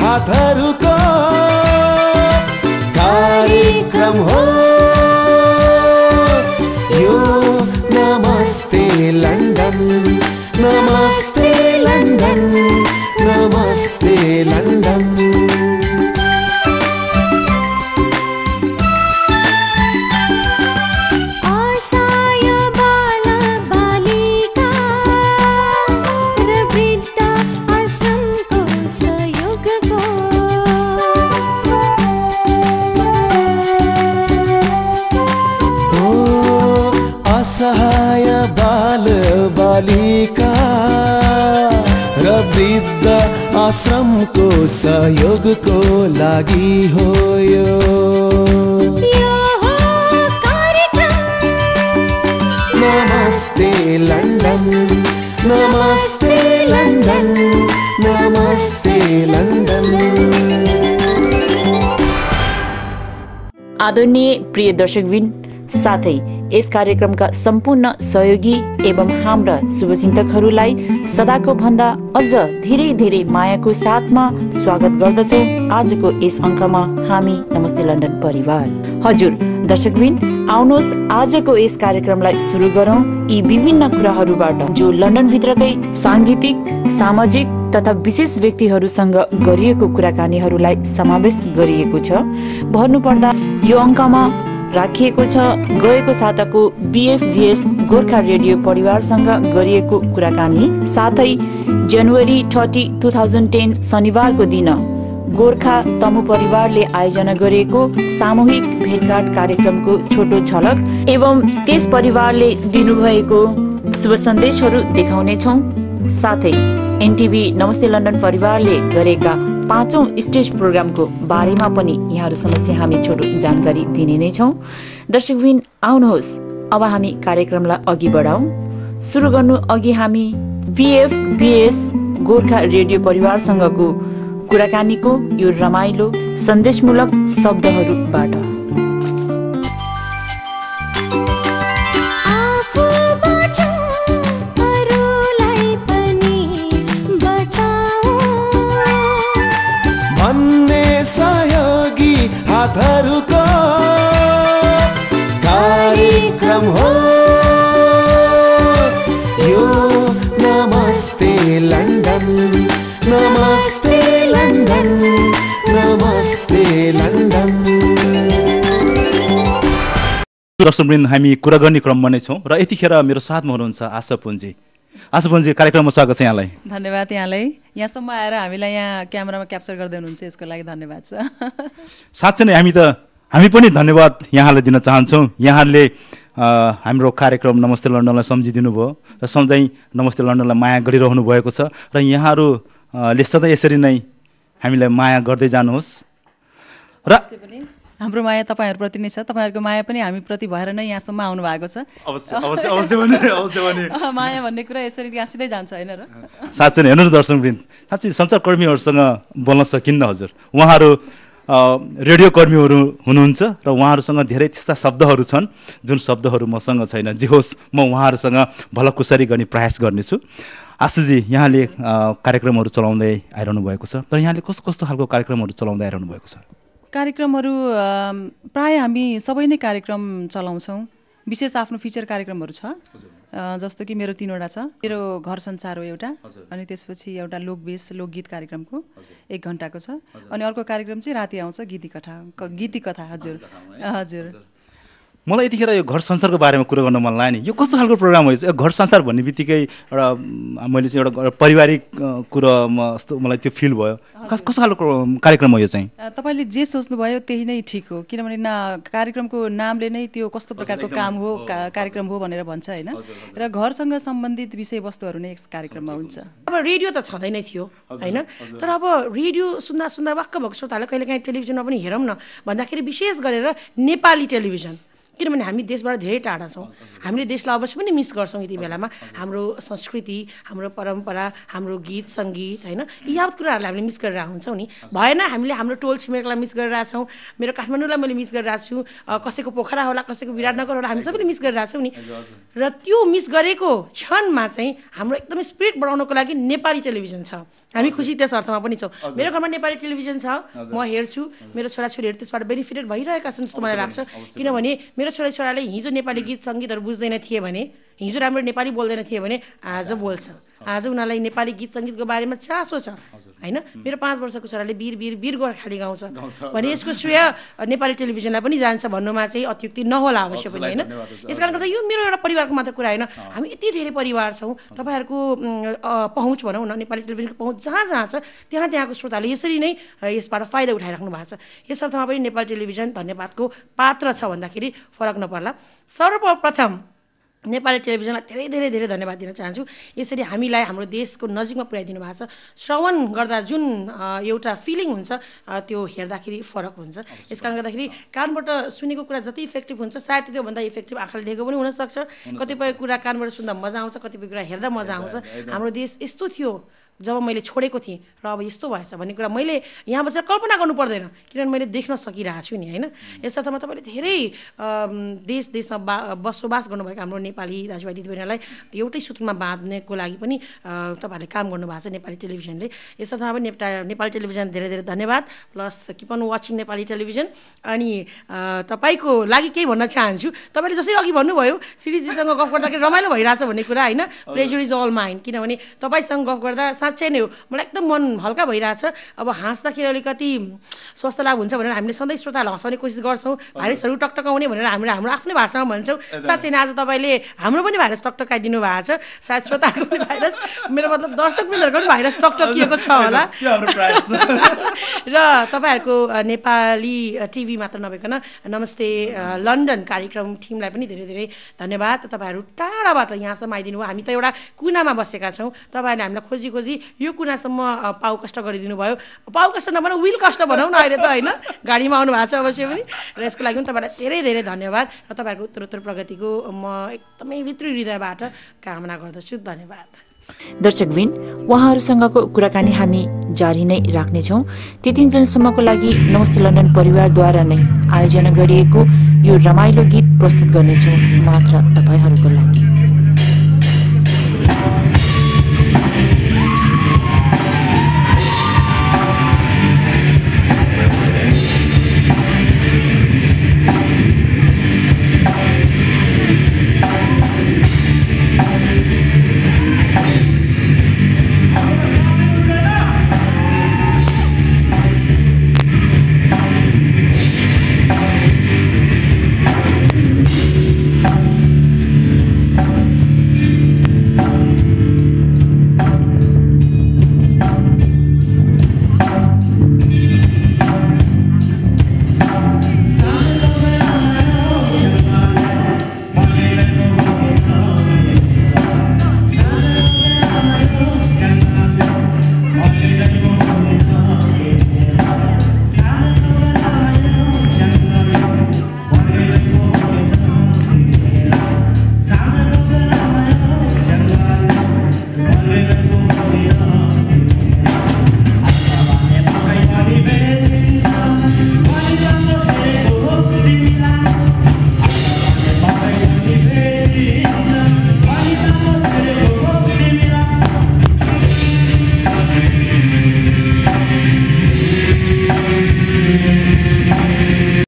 हातहरूको कार्यक्रम हो यो नमस्ते लन्डन नमस्ते लन्डन नमस्ते लन्डन असहाय बाल बालिका र वृद्ध आश्रमको सहयोगको लागि हो यो कार्यक्रम नमस्ते लन्डन नमस्ते लन्डन नमस्ते लन्डन। आदरणीय प्रिय दर्शकबिन साथै यस कार्यक्रमका सम्पूर्ण सहयोगी एवं हाम्रा शुभचिन्तकहरूलाई सदाको भन्दा अझ धेरै धेरै मायाको साथमा स्वागत गर्दछौँ आजको यस अङ्कमा हामी नमस्ते लन्डन परिवार। हजुर दर्शकबिन, आउनुहोस् आजको यस कार्यक्रमलाई सुरु गरौँ यी विभिन्न कुराहरूबाट जो लन्डन भित्रकै सांगीतिक, सामाजिक तथा विशेष व्यक्तिहरूसँग गरिएको कुराकानीहरूलाई समावेश गरिएको छ। भन्नुपर्दा यो अङ्कमा राखिएको छ गएको साताको BFVS गोर्खा रेडियो परिवारसँग गरिएको कुराकानी, साथै जनवरी 30, 2010 शनिबारको दिन गोर्खा तमु परिवारले आयोजना गरेको सामूहिक भेटघाट कार्यक्रमको छोटो झलक एवं त्यस परिवारले दिनुभएको शुभ सन्देशहरू देखाउनेछौँ। साथै NTV नमस्ते लन्डन परिवारले गरेका 5औं स्टेज प्रोग्रामको बारेमा पनि यहाँहरू समक्ष हामी छोटो जानकारी दिने नै छौँ। दर्शकबिन आउनुहोस् अब हामी कार्यक्रमलाई अघि बढाउँ। सुरु गर्नु अघि हामी BFVS गोर्खा रेडियो परिवारसँगको कुराकानीको यो रमाइलो सन्देशमूलक शब्दहरूबाट। हातहरूको कार्यक्रम हो यो नमस्ते लन्डन नमस्ते लन्डन नमस्ते लन्डन। दर्शकवृन्द, हामी कुरा गर्ने क्रममा नै छौँ र यतिखेर मेरो साथमा हुनुहुन्छ आशा पुन्जी। आशा पुन्जी, कार्यक्रममा स्वागत छ यहाँलाई। धन्यवाद यहाँलाई, यहाँसम्म आएर हामीलाई यहाँ क्यामेरामा क्याप्चर गर्दै हुनुहुन्छ यसको लागि धन्यवाद छ। साँच्चै नै हामी पनि धन्यवाद यहाँलाई दिन चाहन्छौँ। यहाँले हाम्रो कार्यक्रम नमस्ते लन्डनलाई सम्झिदिनु भयो र सधैँ नमस्ते लन्डनलाई माया गरिरहनु भएको छ र यहाँहरूले सधैँ यसरी नै हामीलाई माया गर्दै जानुहोस् र हाम्रो माया तपाईँहरूप्रति नै छ, तपाईँहरूको माया पनि हामीप्रति भएर नै यहाँसम्म आउनु भएको छ। माया भन्ने कुरा यसरी गाँसिँदै जान्छ होइन र? साँच्चै नै हेर्नु दर्शकवृन्द, साँच्चै सञ्चारकर्मीहरूसँग बोल्न सकिन्न हजुर। उहाँहरू रेडियो कर्मीहरू हुनुहुन्छ र उहाँहरूसँग धेरै त्यस्ता शब्दहरू छन् जुन शब्दहरू मसँग छैन। जे होस्, म उहाँहरूसँग भलाकुसारी गर्ने प्रयास गर्नेछु। आशुजी, यहाँले कार्यक्रमहरू चलाउँदै आइरहनु भएको छ, तर यहाँले कस्तो कस्तो खालको कार्यक्रमहरू चलाउँदै आइरहनु भएको छ? कार्यक्रमहरू प्राय हामी सबै नै कार्यक्रम चलाउँछौँ। विशेष आफ्नो फिचर कार्यक्रमहरू छ, जस्तो कि मेरो 3वटा छ। मेरो घर संसार हो एउटा, अनि त्यसपछि एउटा लोकवेश लोकगीत कार्यक्रमको 1 घण्टाको छ, अनि अर्को कार्यक्रम चाहिँ राति आउँछ गीती कथा। हजुर हजुर। मलाई यतिखेर यो घर संसारको बारेमा कुरा गर्न मन लाग्यो नि। यो कस्तो खालको प्रोग्राम हो? घर संसार भन्ने बित्तिकै एउटा मैले चाहिँ एउटा पारिवारिक कुरामा जस्तो मलाई त्यो फिल भयो। कस्तो खालको कार्यक्रम हो यो चाहिँ? तपाईँले जे सोच्नुभयो त्यही नै ठिक हो, किनभने कार्यक्रमको नामले नै त्यो कस्तो प्रकारको काम हो कार्यक्रम हो भनेर भन्छ होइन। र घरसँग सम्बन्धित विषयवस्तुहरू नै यस कार्यक्रममा हुन्छ। अब रेडियो त छँदै नै थियो होइन, तर अब रेडियो सुन्दा वाक्क भएको श्रोताहरूले कहिलेकाहीँ टेलिभिजनमा पनि हेरौँ न भन्दाखेरि विशेष गरेर नेपाली टेलिभिजन किनभने हामी देशबाट धेरै टाढा छौँ हामीले देशलाई अवश्य पनि मिस गर्छौँ यति बेलामा हाम्रो संस्कृति हाम्रो परम्परा हाम्रो गीत सङ्गीत होइन यी यावत कुराहरूलाई हामीले मिस गरेर हुन्छौँ नि भएन हामीले हाम्रो टोल छिमेकलाई मिस गरिरहेछौँ मेरो काठमाडौँलाई मैले मिस गरिरहेको छु कसैको पोखरा होला कसैको विराटनगर होला हामी सबैले मिस गरिरहेछौँ नि र त्यो मिस गरेको क्षणमा चाहिँ हाम्रो एकदमै स्पिरिट बढाउनको लागि नेपाली टेलिभिजन छ हामी खुसी त्यस अर्थमा पनि छौँ मेरो घरमा नेपाली टेलिभिजन छ म हेर्छु मेरो छोराछोरीहरू त्यसबाट बेनिफिटेड भइरहेका छन् जस्तो मलाई लाग्छ किनभने मेरो छोराछोराले हिजो नेपाली गीत सङ्गीतहरू बुझ्दैन थिए भने हिजो राम्रो नेपाली बोल्दैन थिए भने आज बोल्छ आज उनीहरूलाई नेपाली गीत सङ्गीतको बारेमा चासो छ होइन मेरो 5 वर्षको छोराले वीर वीर वीर गोर्खाली गाउँछ भने यसको श्रेय नेपाली टेलिभिजनमा पनि जान्छ भन्नुमा चाहिँ अत्युक्ति नहोला अवश्य पनि होइन यसकारण गर्दा यो मेरो एउटा परिवारको मात्र कुरा होइन हामी यति धेरै परिवार छौँ तपाईँहरूको पहुँच भनौँ न नेपाली टेलिभिजनको पहुँच जहाँ जहाँ छ त्यहाँको श्रोताले यसरी नै यसबाट फाइदा उठाइराख्नु भएको छ यस अर्थमा पनि नेपाली टेलिभिजन धन्यवादको पात्र छ भन्दाखेरि फरक नपर्ला सर्वप्रथम नेपाली टेलिभिजनलाई धेरै धेरै धेरै धन्यवाद दिन चाहन्छु यसरी हामीलाई हाम्रो देशको नजिकमा पुर्याइदिनु भएको छ श्रवण गर्दा जुन एउटा फिलिङ हुन्छ त्यो हेर्दाखेरि फरक हुन्छ यसकारण गर्दाखेरि कानबाट सुनेको कुरा जति इफेक्टिभ हुन्छ सायद त्योभन्दा इफेक्टिभ आँखाले देखेको पनि हुनसक्छ कतिपय कुरा कानबाट सुन्दा मजा आउँछ कतिपय कुरा हेर्दा मजा आउँछ हाम्रो देश यस्तो थियो जब मैले छोडेको थिएँ र अब यस्तो भएछ भन्ने कुरा मैले यहाँ बसेर कल्पना गर्नु पर्दैन किनभने मैले देख्न सकिरहेको छु नि होइन यस अर्थमा तपाईँले धेरै देशमा बसोबास गर्नुभएको हाम्रो नेपाली दाजुभाइ दिदीबहिनीलाई एउटै सूत्रमा बाँध्नेको लागि पनि तपाईँहरूले काम गर्नुभएको छ नेपाली टेलिभिजनले यस अर्थमा पनि नेपाली टेलिभिजन धेरै धेरै धन्यवाद please keep on watching Nepali television अनि तपाईँको लागि केही भन्न चाहन्छु तपाईँले जसरी अघि भन्नुभयो श्रीजीसँग गफ गर्दाखेरि रमाइलो भइरहेछ भन्ने कुरा होइन प्लेजर इज अल माइन्ड किनभने तपाईँसँग गफ गर्दा साँच्चै नै हो मलाई एकदम मन हल्का भइरहेछ अब हाँस्दाखेरि अलिकति स्वस्थ लाभ हुन्छ भनेर हामीले सधैँ श्रोतालाई हँसाउने कोसिस गर्छौँ भाइरसहरू टकटकाउने भनेर हामीले हाम्रो आफ्नै भाषामा भन्छौँ साँच्चै नै आज तपाईँले हाम्रो पनि भाइरस टकटकाइदिनु भएको छ सायद श्रोताहरूको पनि भाइरस मेरो मतलब दर्शकवृन्दहरूको पनि भाइरस टकटकिएको छ होला र तपाईँहरूको नेपाली टिभी मात्र नभइकन नमस्ते लन्डन कार्यक्रम टिमलाई पनि धेरै धेरै धन्यवाद तपाईँहरू टाढाबाट यहाँसम्म आइदिनु भयो हामी त एउटा कुनामा बसेका छौँ तपाईँहरूले हामीलाई खोजी खोजी यो कुनासम्म पाउ कष्ट गरिदिनु भयो पाउ कष्ट नभनौँ विल कष्ट भनौँ न अहिले त होइन गाडीमा आउनु भएको छ अवश्य पनि र यसको लागि पनि तपाईँलाई धेरै धेरै धन्यवाद र तपाईँहरूको उत्तरोत्तर प्रगतिको म एकदमै भित्री हृदयबाट कामना गर्दछु धन्यवाद दर्शकवृन्द उहाँहरूसँगको कुराकानी हामी जारी नै राख्नेछौँ त्यतिन्जेलसम्मको लागि नमस्ते लन्डन परिवारद्वारा नै आयोजना गरिएको यो रमाइलो गीत प्रस्तुत गर्नेछौँ मात्र तपाईँहरूको लागि